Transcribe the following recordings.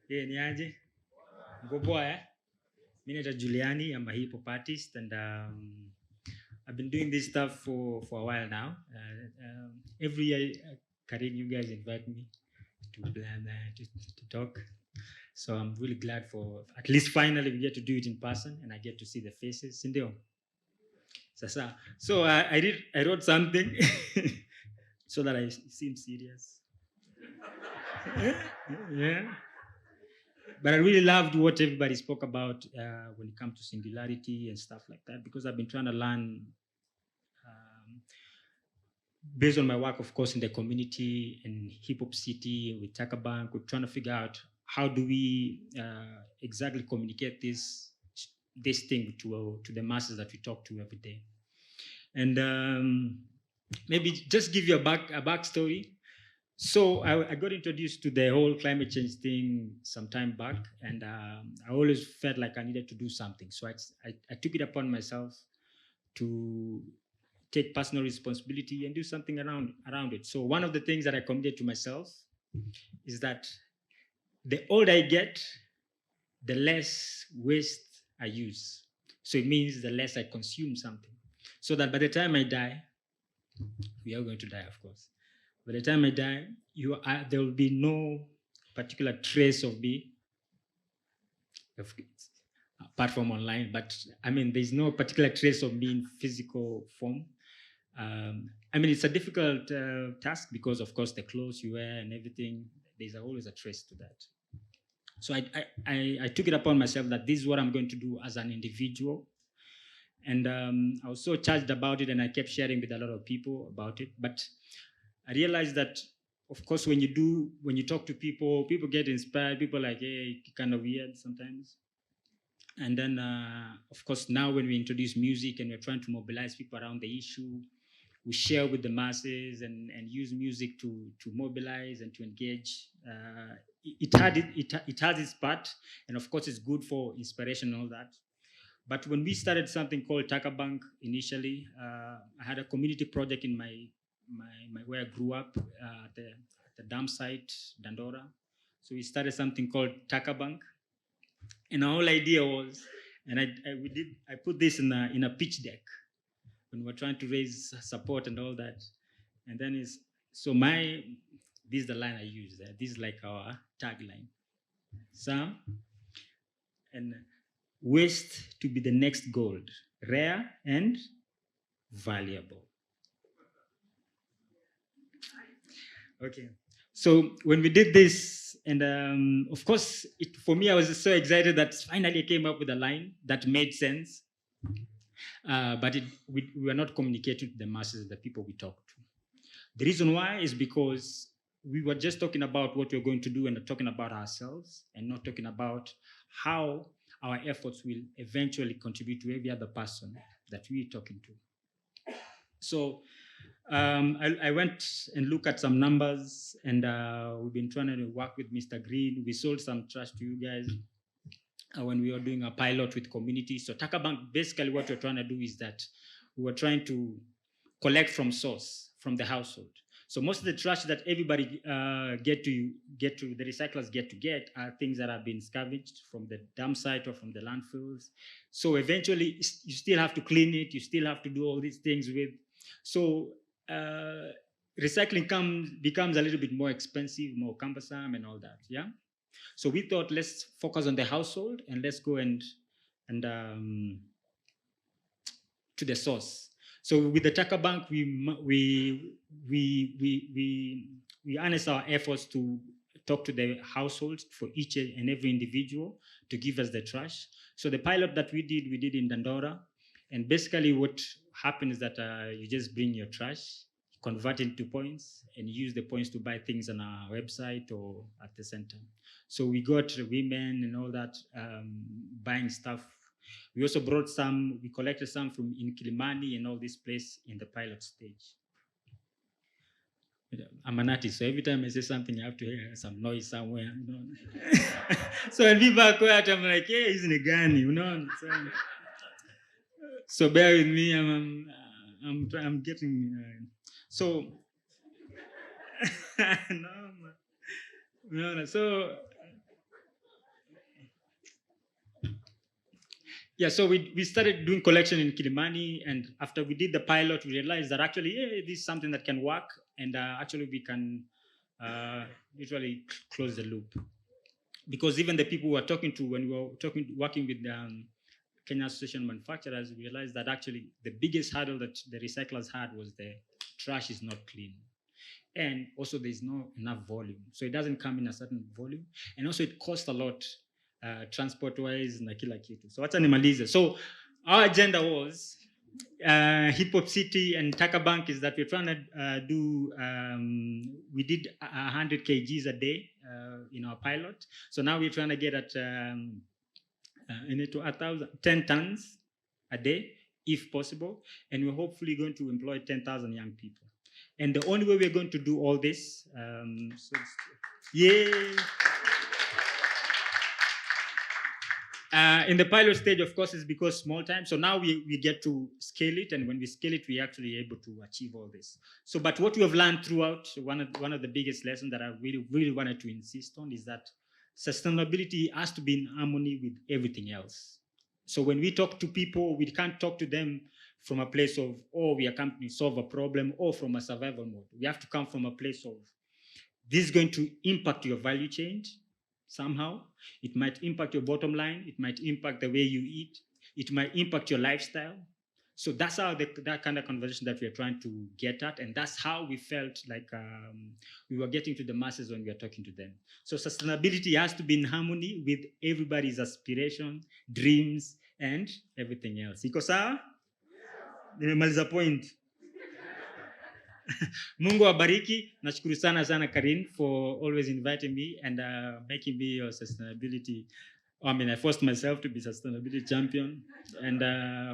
Ni aje? Mko poa eh? Mimi naitwa Juliani, I'm a hip hop artist and I've been doing this stuff for a while now. Every year, Karin, you guys invite me to blah, blah, to talk. So I'm really glad for at least finally we get to do it in person and I get to see the faces. Sindio? Sasa. So I wrote something so that I seem serious. Yeah. But I really loved what everybody spoke about when it comes to singularity and stuff like that, because I've been trying to learn based on my work, of course, in the community in Hiphop City with Takabank. We're trying to figure out how do we exactly communicate this thing to the masses that we talk to every day. And maybe just give you a backstory. So I got introduced to the whole climate change thing some time back, and I always felt like I needed to do something. So I took it upon myself to take personal responsibility and do something around it. So one of the things that I committed to myself is that the older I get, the less waste I use. So it means the less I consume something. So that by the time I die, we are going to die, of course. By the time I die, there will be no particular trace of me, apart from online. But I mean, there's no particular trace of me in physical form. I mean, it's a difficult task because, of course, the clothes you wear and everything, there's always a trace to that. So I took it upon myself that this is what I'm going to do as an individual. And I was so charged about it, and I kept sharing with a lot of people about it. But I realized that, of course, when you talk to people, people get inspired. People are like, hey, kind of weird sometimes. And then, of course, now when we introduce music and we're trying to mobilize people around the issue, we share with the masses and use music to mobilize and to engage. It has its part, and of course, it's good for inspiration and all that. But when we started something called Takabank initially, I had a community project in my where I grew up at the dam site, Dandora. So we started something called Takabank, and our whole idea was, and I put this in a pitch deck when we're trying to raise support and all that. And then this is the line I use there. This is like our tagline. Some and waste to be the next gold, rare and valuable. Okay. So when we did this, and of course, for me, I was so excited that finally I came up with a line that made sense. But we were not communicating to the masses, the people we talked to. The reason why is because we were just talking about what we're going to do and talking about ourselves and not talking about how our efforts will eventually contribute to every other person that we're talking to. So I went and looked at some numbers, and we've been trying to work with Mr. Green. We sold some trash to you guys when we were doing a pilot with community. So Takabank, basically what we're trying to do is that we were trying to collect from source, from the household. So most of the trash that everybody the recyclers get are things that have been scavenged from the dump site or from the landfills. So eventually you still have to clean it, you still have to do all these things with. So recycling becomes a little bit more expensive, more cumbersome and all that, yeah? So we thought, let's focus on the household and let's go and to the source. So with the Takabank, we harness our efforts to talk to the households for each and every individual to give us the trash. So the pilot that we did in Dandora, and basically what happens is that you just bring your trash, convert it into points, and use the points to buy things on our website or at the center. So we got women and all that buying stuff. We also we collected some from in Kilimani and all this place in the pilot stage. I'm an artist, so every time I say something, I have to hear some noise somewhere, you know. So when people are quiet, I'm like, hey, isn't it Gani, you know? So bear with me, I'm getting, so, no, so, Yeah, so we started doing collection in Kilimani, and after we did the pilot, we realized that actually, this is something that can work, and actually we can uh, literally close the loop. Because even the people we were talking to when we were working with Kenya Association of Manufacturers, we realized that actually the biggest hurdle that the recyclers had was the trash is not clean. And also there's not enough volume. So it doesn't come in a certain volume. And also it costs a lot transport-wise na kila kitu. So wacha nimalize. So our agenda was Hiphop City and Takabank is that we're trying to we did 100 kgs a day in our pilot. So now we're trying to get at 10 tons a day, if possible. And we're hopefully going to employ 10,000 young people. And the only way we're going to do all this, in the pilot stage, of course, is because small time. So now we get to scale it, and when we scale it, we're actually able to achieve all this. So, but what we have learned throughout, one of the biggest lessons that I really wanted to insist on is that sustainability has to be in harmony with everything else. So when we talk to people, we can't talk to them from a place of, oh, we are coming to solve a problem, or from a survival mode. We have to come from a place of, this is going to impact your value chain somehow. It might impact your bottom line. It might impact the way you eat. It might impact your lifestyle. So that's how that kind of conversation that we're trying to get at. And that's how we felt like we were getting to the masses when we were talking to them. So sustainability has to be in harmony with everybody's aspiration, dreams, and everything else. Iko sawa? Nimemaliza point. Mungu awabariki. Nashukuru sana Karin for always inviting me and making me your sustainability. I mean, I forced myself to be sustainability champion, and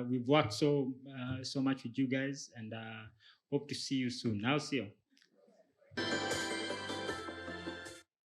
we've worked so much with you guys, and hope to see you soon. I'll see you.